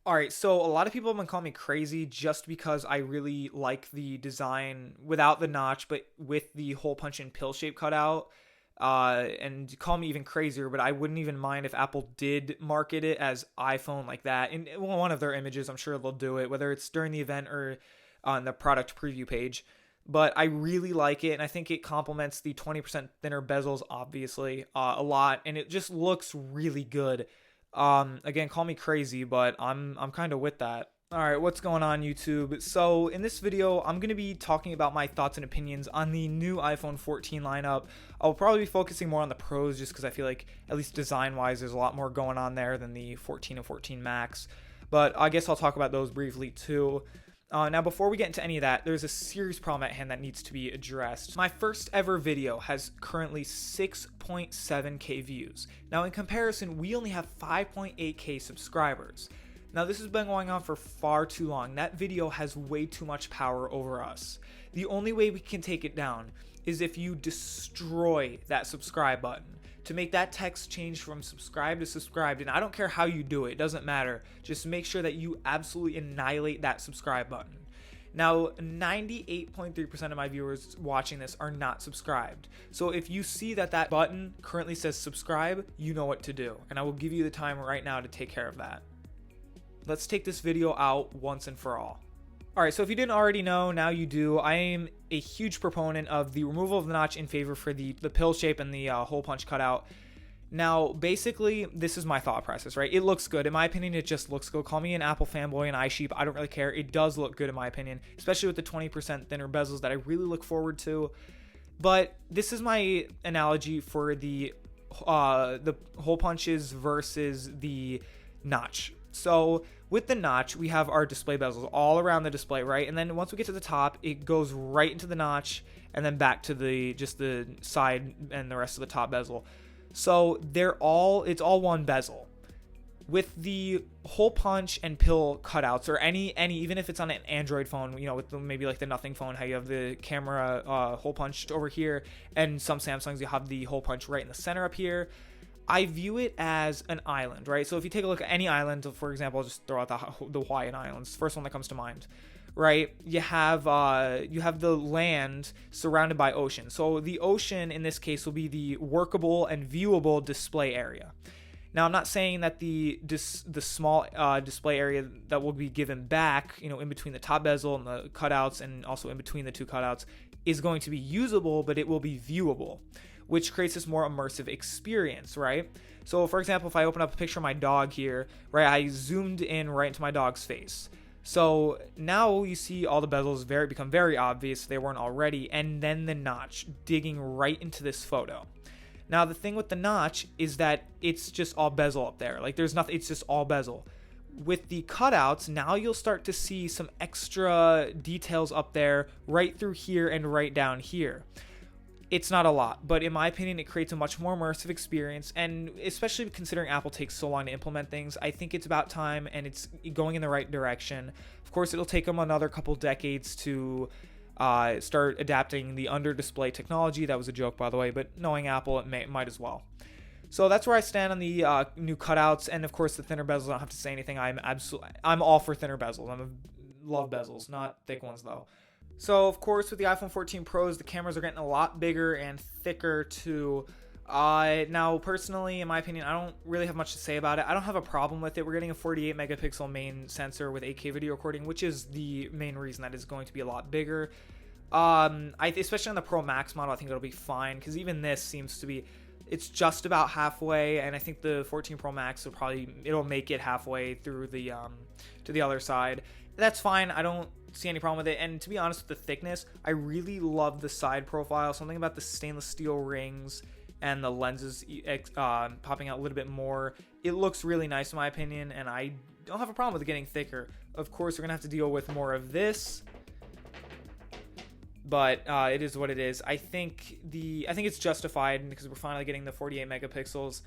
All right, so a lot of people have been calling me crazy just because I really like the design without the notch, but with the hole punch and pill shape cutout. And call me even crazier, but I wouldn't even mind if Apple did market it as iPhone like that. In one of their images, I'm sure they'll do it, whether it's during the event or on the product preview page. But I really like it, and I think it complements the 20% thinner bezels, obviously, a lot, and it just looks really good. Again, call me crazy, but I'm kind of with that. All right, what's going on, YouTube? So in this video, I'm going to be talking about my thoughts and opinions on the new iPhone 14 lineup. I'll probably be focusing more on the pros just because I feel like, at least design-wise, there's a lot more going on there than the 14 and 14 Max. But I guess I'll talk about those briefly too. Now, before we get into any of that, there's a serious problem at hand that needs to be addressed. My first ever video has currently 6.7k views. Now, in comparison, we only have 5.8k subscribers. Now, this has been going on for far too long. That video has way too much power over us. The only way we can take it down is if you destroy that subscribe button. To make that text change from subscribe to subscribed, and I don't care how you do it, it doesn't matter. Just make sure that you absolutely annihilate that subscribe button. Now, 98.3% of my viewers watching this are not subscribed. So if you see that that button currently says subscribe, you know what to do. And I will give you the time right now to take care of that. Let's take this video out once and for all. Alright, so if you didn't already know, now you do. I am a huge proponent of the removal of the notch in favor for the pill shape and the hole punch cutout. Now, basically, this is my thought process, right? It looks good. In my opinion, it just looks good. Call me an Apple fanboy, an iSheep. I don't really care. It does look good in my opinion, especially with the 20% thinner bezels that I really look forward to. But this is my analogy for the hole punches versus the notch. So with the notch, we have our display bezels all around the display, right? And then once we get to the top, it goes right into the notch and then back to the side and the rest of the top bezel. So it's all one bezel. With the hole punch and pill cutouts, or any even if it's on an Android phone, you know, with maybe like the Nothing phone, how you have the camera hole punched over here, and some Samsungs you have the hole punch right in the center up here. I view it as an island, right? So if you take a look at any island, for example, I'll just throw out the Hawaiian Islands, first one that comes to mind, right? You have the land surrounded by ocean. So the ocean in this case will be the workable and viewable display area. Now, I'm not saying that the small display area that will be given back, you know, in between the top bezel and the cutouts, and also in between the two cutouts, is going to be usable, but it will be viewable, which creates this more immersive experience, right? So for example, if I open up a picture of my dog here, right, I zoomed in right into my dog's face. So now you see all the bezels become very obvious if they weren't already, and then the notch digging right into this photo. Now the thing with the notch is that it's just all bezel up there. Like there's nothing, it's just all bezel. With the cutouts, now you'll start to see some extra details up there, right through here and right down here. It's not a lot, but in my opinion, it creates a much more immersive experience, and especially considering Apple takes so long to implement things, I think it's about time, and it's going in the right direction. Of course, it'll take them another couple decades to start adapting the under-display technology. That was a joke, by the way, but knowing Apple, it might as well. So that's where I stand on the new cutouts, and of course the thinner bezels. I don't have to say anything. I'm all for thinner bezels. Love bezels, not thick ones though. So, of course, with the iPhone 14 Pros, the cameras are getting a lot bigger and thicker, too. Now, personally, in my opinion, I don't really have much to say about it. I don't have a problem with it. We're getting a 48-megapixel main sensor with 8K video recording, which is the main reason that it's going to be a lot bigger. Especially on the Pro Max model, I think it'll be fine, because even this seems to be... It's just about halfway, and I think the 14 Pro Max it'll make it halfway through the to the other side. That's fine. I don't see any problem with it. And to be honest, with the thickness, I really love the side profile. Something about the stainless steel rings and the lenses popping out a little bit more. It looks really nice in my opinion, and I don't have a problem with it getting thicker. Of course, we're gonna have to deal with more of this, but it is what it is. I think it's justified because we're finally getting the 48 megapixels.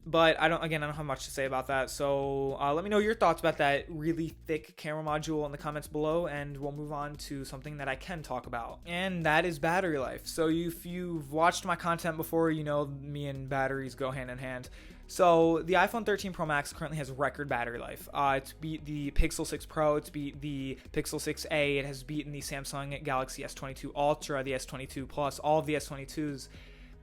But I don't have much to say about that. So let me know your thoughts about that really thick camera module in the comments below, and we'll move on to something that I can talk about, and that is battery life. So if you've watched my content before, you know me and batteries go hand in hand. So the iPhone 13 Pro Max currently has record battery life. It's beat the Pixel 6 Pro, it's beat the Pixel 6a, it has beaten the Samsung Galaxy S22 Ultra, the S22 Plus, all of the S22s.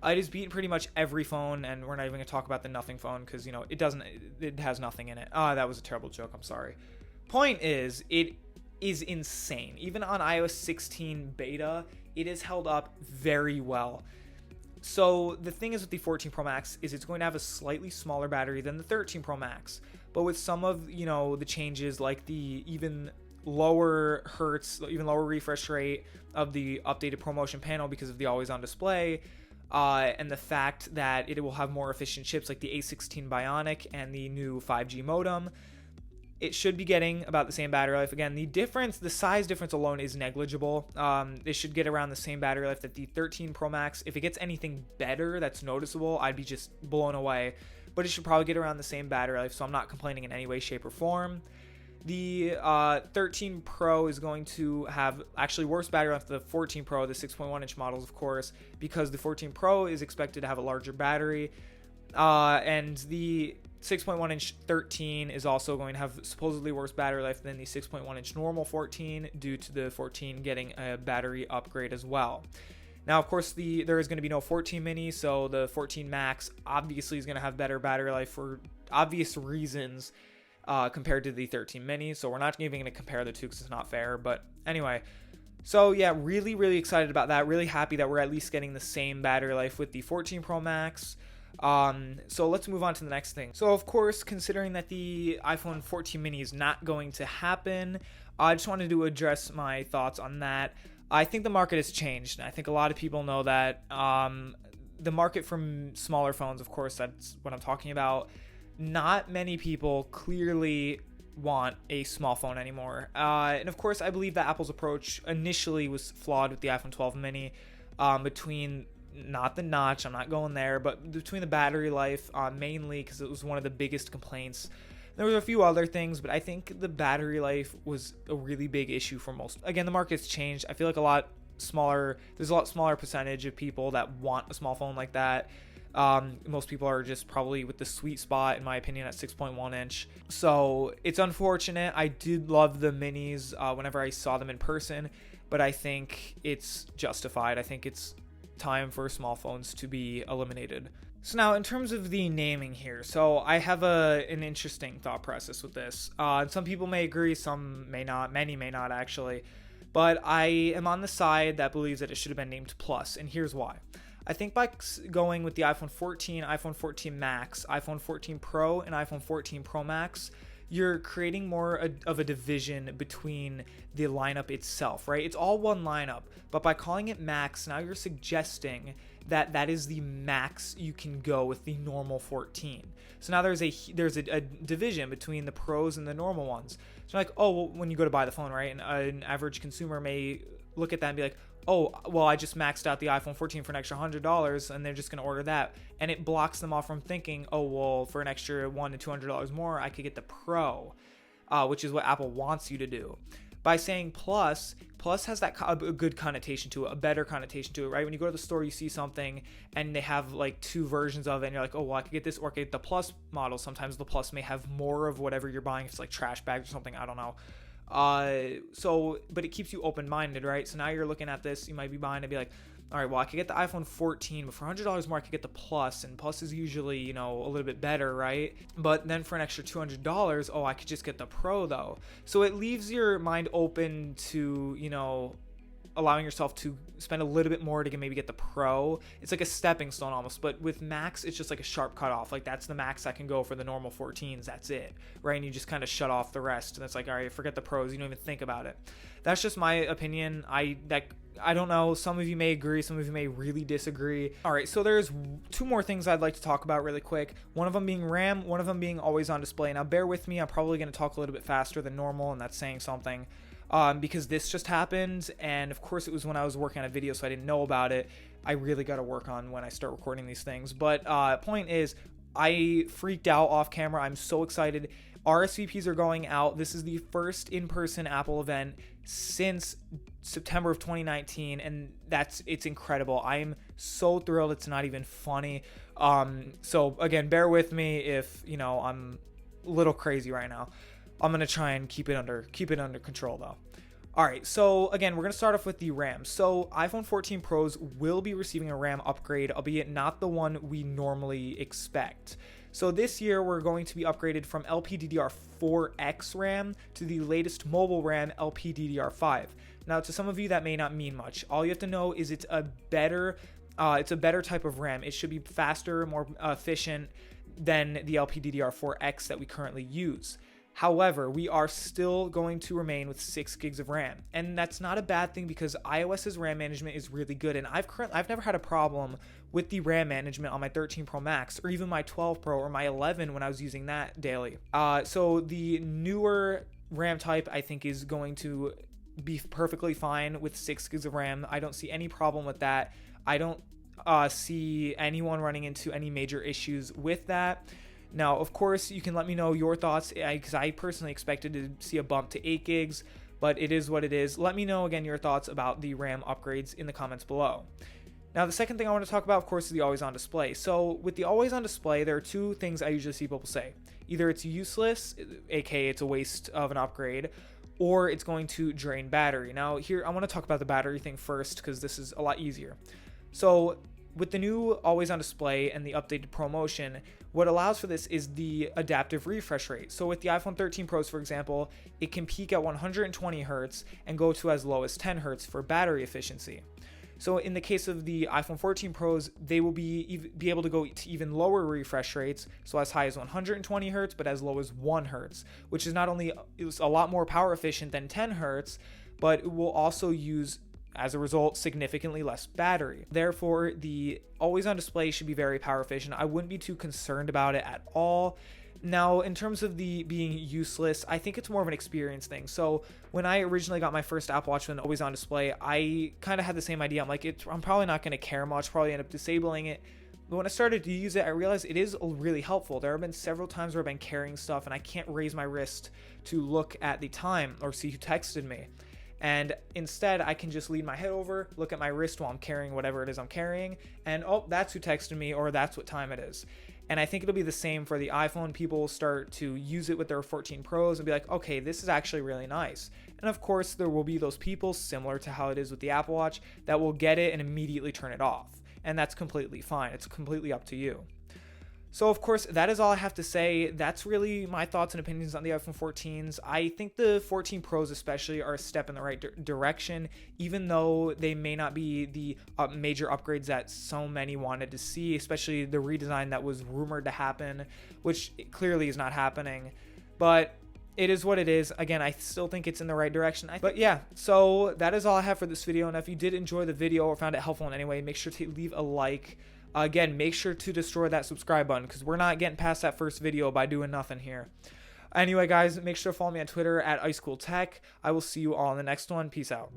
It has beaten pretty much every phone, and we're not even going to talk about the nothing phone because, it has nothing in it. That was a terrible joke, I'm sorry. Point is, it is insane. Even on iOS 16 beta, it has held up very well. So the thing is with the 14 Pro Max is it's going to have a slightly smaller battery than the 13 Pro Max. But with some of, the changes like the even lower hertz, even lower refresh rate of the updated ProMotion panel because of the always-on display, and the fact that it will have more efficient chips like the A16 Bionic and the new 5G modem, it should be getting about the same battery life. Again, the size difference alone is negligible. It should get around the same battery life that the 13 Pro Max. If it gets anything better that's noticeable, I'd be just blown away. But it should probably get around the same battery life, so I'm not complaining in any way, shape, or form. The 13 Pro is going to have actually worse battery life than the 14 Pro, the 6.1-inch models, of course, because the 14 Pro is expected to have a larger battery. And the 6.1-inch 13 is also going to have supposedly worse battery life than the 6.1-inch normal 14 due to the 14 getting a battery upgrade as well. Now, of course, there is going to be no 14 mini, so the 14 Max obviously is going to have better battery life for obvious reasons compared to the 13 mini. So we're not even going to compare the two because it's not fair. But anyway, so yeah, really, really excited about that. Really happy that we're at least getting the same battery life with the 14 Pro Max. So let's move on to the next thing. So of course, considering that the iPhone 14 mini is not going to happen, I just wanted to address my thoughts on that. I think the market has changed, and I think a lot of people know that. The market from smaller phones, of course, that's what I'm talking about. Not many people clearly want a small phone anymore. And of course, I believe that Apple's approach initially was flawed with the iPhone 12 mini, between not the notch, I'm not going there, but between the battery life, mainly because it was one of the biggest complaints. There were a few other things, but I think the battery life was a really big issue for most. Again, the market's changed. I feel like there's a lot smaller percentage of people that want a small phone like that. Most people are just probably with the sweet spot, in my opinion, at 6.1 inch. So it's unfortunate. I did love the minis whenever I saw them in person, but I think it's justified. I think it's time for small phones to be eliminated. So now, in terms of the naming here, so I have an interesting thought process with this. Some people may agree, some may not, many may not actually, but I am on the side that believes that it should have been named Plus, and here's why. I think by going with the iPhone 14, iPhone 14 Max, iPhone 14 Pro, and iPhone 14 Pro Max, you're creating more of a division between the lineup itself, right? It's all one lineup, but by calling it Max, now you're suggesting that is the max you can go with the normal 14. So now there's a division between the pros and the normal ones. So like, oh, well, when you go to buy the phone, right, and an average consumer may look at that and be like, oh, well, I just maxed out the iPhone 14 for an extra $100, and they're just going to order that. And it blocks them off from thinking, oh, well, for an extra $100 to $200 more, I could get the Pro, which is what Apple wants you to do. By saying Plus has that a good connotation to it, a better connotation to it, right? When you go to the store, you see something, and they have like two versions of it, and you're like, oh, well, I could get this, or I could get the Plus model. Sometimes the Plus may have more of whatever you're buying. If it's like trash bags or something, I don't know. But it keeps you open-minded, right? So now you're looking at this, you might be buying and be like, all right, well, I could get the iPhone 14, but for $100 more, I could get the Plus, and Plus is usually, a little bit better, right? But then for an extra $200, oh, I could just get the Pro, though. So it leaves your mind open to, allowing yourself to spend a little bit more to maybe get the Pro. It's like a stepping stone almost, but with Max, it's just like a sharp cutoff. Like, that's the max I can go for the normal 14s. That's it, right? And you just kind of shut off the rest, and it's like, all right, forget the Pros. You don't even think about it. That's just my opinion. I don't know. Some of you may agree. Some of you may really disagree. All right, so there's two more things I'd like to talk about really quick. One of them being RAM, one of them being always on display. Now, bear with me. I'm probably going to talk a little bit faster than normal, and that's saying something. Because this just happened, and of course it was when I was working on a video, so I didn't know about it. I really got to work on when I start recording these things. But point is, I freaked out off camera. I'm so excited. RSVPs are going out. This is the first in-person Apple event since September of 2019, and it's incredible. I'm so thrilled it's not even funny. So again, bear with me if I'm a little crazy right now. I'm gonna try and keep it under control though. All right, so again, we're going to start off with the RAM. So iPhone 14 Pros will be receiving a RAM upgrade, albeit not the one we normally expect. So this year, we're going to be upgraded from LPDDR4X RAM to the latest mobile RAM, LPDDR5. Now, to some of you, that may not mean much. All you have to know is it's a better type of RAM. It should be faster, more efficient than the LPDDR4X that we currently use. However, we are still going to remain with 6 gigs of RAM, and that's not a bad thing because iOS's RAM management is really good, and I've never had a problem with the RAM management on my 13 Pro Max or even my 12 Pro or my 11 when I was using that daily. So the newer RAM type I think is going to be perfectly fine with 6 gigs of RAM. I don't see any problem with that. I don't see anyone running into any major issues with that. Now, of course, you can let me know your thoughts because I personally expected to see a bump to 8 gigs, but it is what it is. Let me know, again, your thoughts about the RAM upgrades in the comments below. Now, the second thing I want to talk about, of course, is the always-on display. So with the always-on display, there are two things I usually see people say. Either it's useless, aka it's a waste of an upgrade, or it's going to drain battery. Now, here, I want to talk about the battery thing first because this is a lot easier. So with the new always on display and the updated ProMotion, what allows for this is the adaptive refresh rate. So with the iPhone 13 Pros, for example, it can peak at 120 Hertz and go to as low as 10 Hertz for battery efficiency. So in the case of the iPhone 14 Pros, they will be able to go to even lower refresh rates, so as high as 120 Hertz, but as low as 1 Hertz, which is not only a lot more power efficient than 10 Hertz, but it will also use, as a result, significantly less battery. Therefore, the always on display should be very power efficient. I wouldn't be too concerned about it at all. Now, in terms of the being useless, I think it's more of an experience thing. So when I originally got my first Apple Watch with an always on display, I kind of had the same idea. I'm like, I'm probably not going to care much, probably end up disabling it. But when I started to use it, I realized it is really helpful. There have been several times where I've been carrying stuff and I can't raise my wrist to look at the time or see who texted me. And instead, I can just lean my head over, look at my wrist while I'm carrying whatever it is I'm carrying, and oh, that's who texted me, or that's what time it is. And I think it'll be the same for the iPhone. People will start to use it with their 14 Pros and be like, okay, this is actually really nice. And of course, there will be those people, similar to how it is with the Apple Watch, that will get it and immediately turn it off. And that's completely fine. It's completely up to you. So, of course, that is all I have to say. That's really my thoughts and opinions on the iPhone 14s. I think the 14 Pros especially are a step in the right direction, even though they may not be the major upgrades that so many wanted to see, especially the redesign that was rumored to happen, which clearly is not happening. But it is what it is. Again, I still think it's in the right direction. But yeah, so that is all I have for this video. And if you did enjoy the video or found it helpful in any way, make sure to leave a like. Again, make sure to destroy that subscribe button because we're not getting past that first video by doing nothing here. Anyway, guys, make sure to follow me on Twitter at iSchoolTech. I will see you all in the next one. Peace out.